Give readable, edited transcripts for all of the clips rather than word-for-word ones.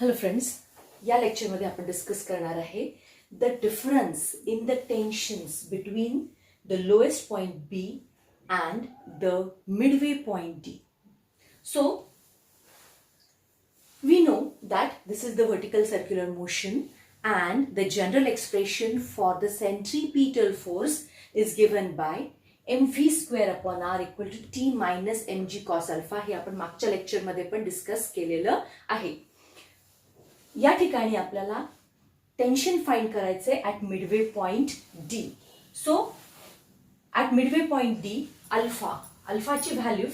Hello friends, या लेक्चरमध्ये आपण डिस्कस करणार आहे the difference in the tensions between the lowest point B and the midway point D. So we know that this is the vertical circular motion and the general expression for the centripetal force is given by mv square upon r equal to t minus mg cos alpha. हे आपण मागच्या लेक्चरमध्ये पण discuss केलेलं आहे. या ठिकाणी आपल्याला टेन्शन फाइंड करायचे at midway point D. So at midway point D अल्फाची व्हॅल्यू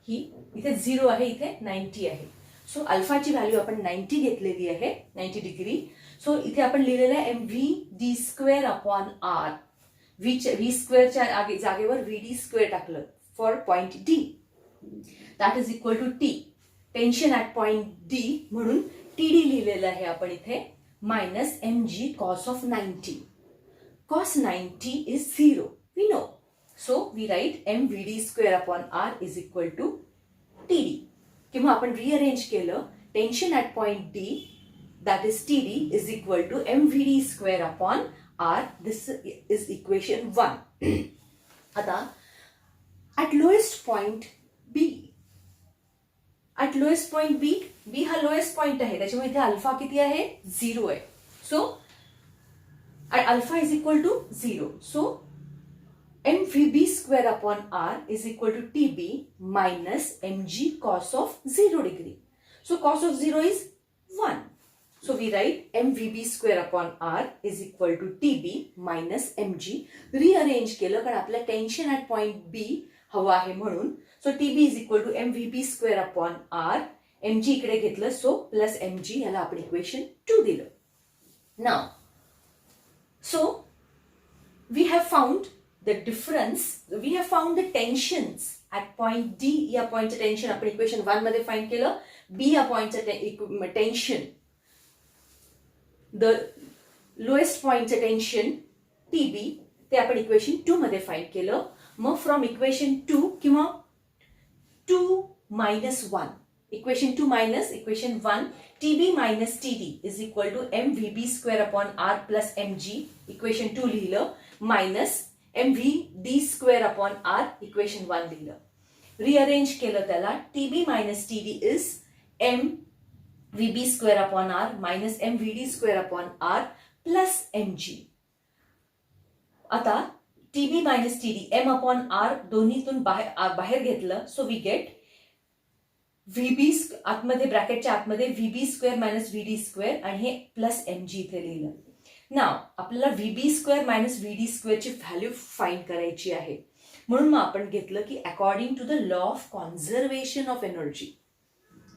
ही इथे 0 आहे, इथे 90 आहे. सो अल्फाची व्हॅल्यू आपण 90 घेतलेली आहे, 90 डिग्री. सो इथे आपण लिहिलेलं आहे M V D square upon R. V स्क्वेअरच्या जागेवर व्ही डी स्क्वेअर टाकलं for point D. That is equal to T. Tension at point D म्हणून टी डी लिहिलेलं आहे आपण इथे minus M G cos of 90. Cos 90 is 0 we know. So we write M V D square upon R is equal to T D. किंवा आपण rearrange केलं tension at point D that is T D is equal to M V D square upon R. This is equation 1. आता at lowest point B, at lowest point B, B हा lowest point आहे त्याच्यामुळे इथे alpha किती आहे 0 आहे. So alpha is equal to 0. So M V B square upon R is equal to T B minus M G cos of 0 degree. So cos of 0 is 1. So we write M V B square upon R is equal to T B minus M G. Rearrange केलं कारण आपल्या tension at point बी हवं आहे म्हणून. So T B is equal to M V B square upon R. M G इकडे घेतलं so plus M जी, याला आपण इक्वेशन 2 दिलं. नाव so we have found the difference, we have found the tensions at point D. या पॉइंटचं tension आपण equation 1 मध्ये फाइंड केलं. बी या पॉइंटचं टेन्शन, द लोएस्ट पॉइंटचं टेन्शन टी बी, ते आपण इक्वेशन 2 मध्ये फाइंड केलं. मग फ्रॉम इक्वेशन 2 किंवा 2 minus 1, equation 2 minus equation 1, T B minus T D is equal to M V B square upon R plus M G, equation 2 लिहिलं, minus M V D square upon R, equation 1 लिहिलं. Rearrange केलं त्याला T B minus T D is M V B square upon R minus M V D square upon R plus M G. आता T B minus T D M upon R दोन्हीतून बाहेर घेतलं. So we get V B आतमध्ये ब्रॅकेटच्या आतमध्ये V B square minus V D square आणि हे plus M G इथे लिहिलं. नाव आपल्याला V B square minus V D स्क्वेअरची व्हॅल्यू फाइंड करायची आहे. म्हणून मग आपण घेतलं की according to the law of conservation of energy.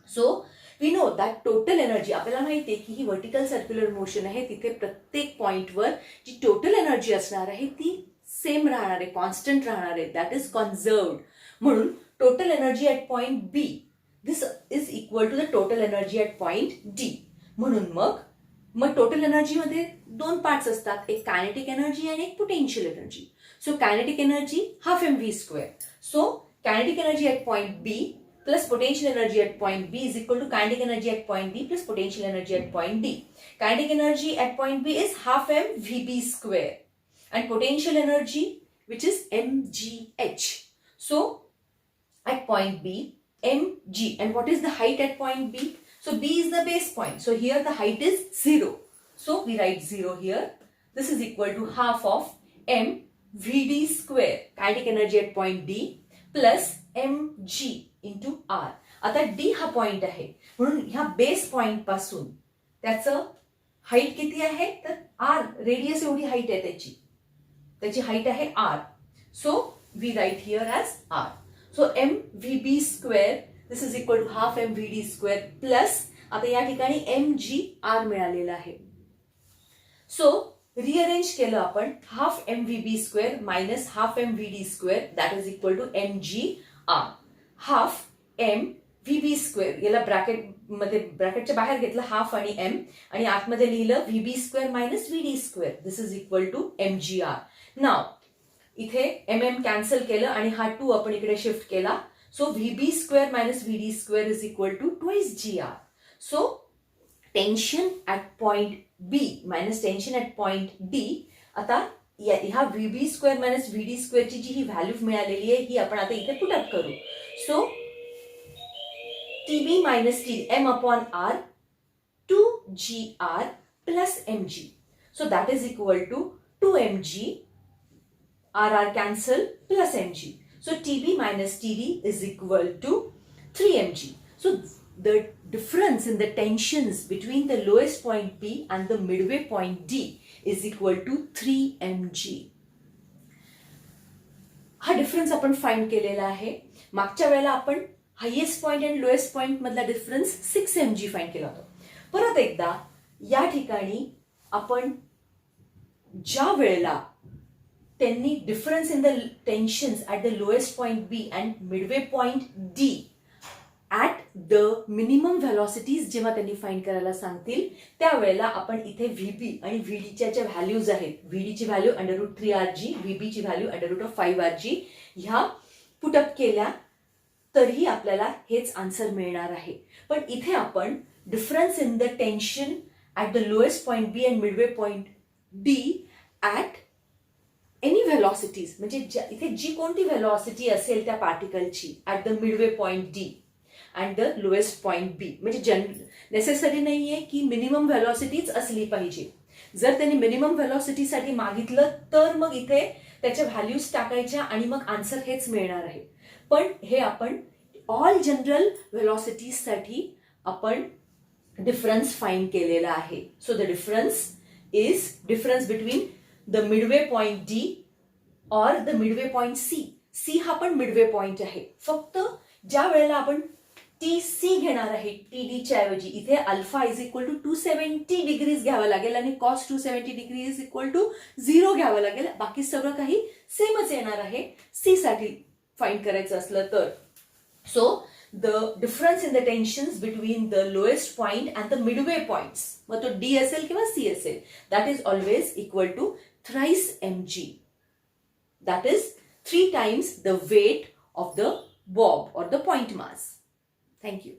So we know that total energy, आपल्याला माहिती आहे की ही व्हर्टिकल सर्क्युलर मोशन आहे, तिथे प्रत्येक पॉइंटवर जी टोटल एनर्जी असणार आहे ती सेम राहणार आहे, कॉन्स्टंट राहणार आहे, दॅट इज कॉन्झर्व्ड. म्हणून total energy at point B this is equal to the total energy at point D. म्हणून मग टोटल एनर्जीमध्ये 2 पार्ट्स असतात, एक कायनेटिक एनर्जी आणि एक potential energy. So kinetic energy half M V square. So kinetic energy at point B plus potential energy at point B is equal to kinetic energy at point D plus potential energy at point D. Kinetic energy at point B is half m VB square and potential energy which is mgh. So at point B, mg, and what is the height at point B? So B is the base point. So here the height is 0. So we write 0 here. This is equal to half of m VD square, kinetic energy at point D, plus mg into R. आता D हा point आहे म्हणून ह्या base point पासून त्याचं height किती आहे तर आर, रेडियस एवढी हाईट आहे त्याची हाईट आहे R. So we write here as R. So M V B square this is equal to half M V D square plus आता या ठिकाणी एम जी आर मिळालेला आहे. सो रिअरेंज केलं आपण half M V B square minus half M V D square that is equal to M G R. Half M V B square, याला ब्रॅकेटच्या बाहेर घेतलं हाफ आणि एम आणि आतमध्ये लिहिलं V B square minus V D square. This is equal to M G R. नाव इथे एम एम कॅन्सल केलं आणि हा 2 आपण इकडे शिफ्ट केला. So V B square minus V D square is equal to twice G R. So tension at point B minus tension at point D. आता ह्या V square minus V D स्क्वेअरची जी ही व्हॅल्यू मिळालेली आहे ही आपण आता इथे पुट अप करू. So T B minus T M upon R 2gr plus mg. So that is equal to 2mg, rr cancel, plus mg. So tb minus td is equal to 3mg. So the difference in the tensions between the lowest point B and the midway point D is equal to 3mg. हा difference आपण find केलेला आहे. मागच्या वेळेला आपण highest point आणि lowest point मधला difference 6mg find केला होता. परत एकदा या ठिकाणी आपण ज्या वेळेला त्यांनी difference in the tensions at the lowest point B and midway point D at the minimum velocities जेव्हा त्यांनी फाइंड करायला सांगतील त्यावेळेला आपण इथे व्हीबी आणि व्हीडीच्या ज्या व्हॅल्यूज आहेत, व्हीडीची व्हॅल्यू √3rg, व्हीबीची व्हॅल्यू √5rg ह्या पुटअप केल्या तरीही आपल्याला हेच आन्सर मिळणार आहे. पण इथे आपण difference in the tension at the lowest point B and midway point D at any velocities म्हणजे इथे जी कोणती velocity असेल त्या पार्टिकलची at the midway point D and the lowest point B म्हणजे नेसेसरी नाहीये की मिनिमम व्हेलॉसिटीच असली पाहिजे. जर त्यांनी मिनिमम व्हेलॉसिटीसाठी मागितलं तर मग इथे त्याच्या व्हॅल्यूज टाकायच्या आणि मग आन्सर हेच मिळणार आहे. पण हे आपण ऑल जनरल व्हेलॉसिटीजसाठी आपण डिफरन्स फाइंड केलेला आहे. So the difference is difference between the midway point D और the midway point C. C हा पण मिडवे पॉइंट आहे. फक्त ज्या वेळेला आपण टी सी घेणार आहे टी डीच्या ऐवजी इथे alpha is equal to 270 degrees घ्यावं लागेल आणि cos 270 degree is equal to 0 घ्यावं लागेल. बाकी सगळं काही सेमच येणार आहे सी साठी फाइंड करायचं असलं तर. So the difference in the tensions between the lowest point and the midway points मग तो D असेल किंवा C असेल that is always equal to thrice mg. That is 3 times the weight of the bob or the point mass. Thank you.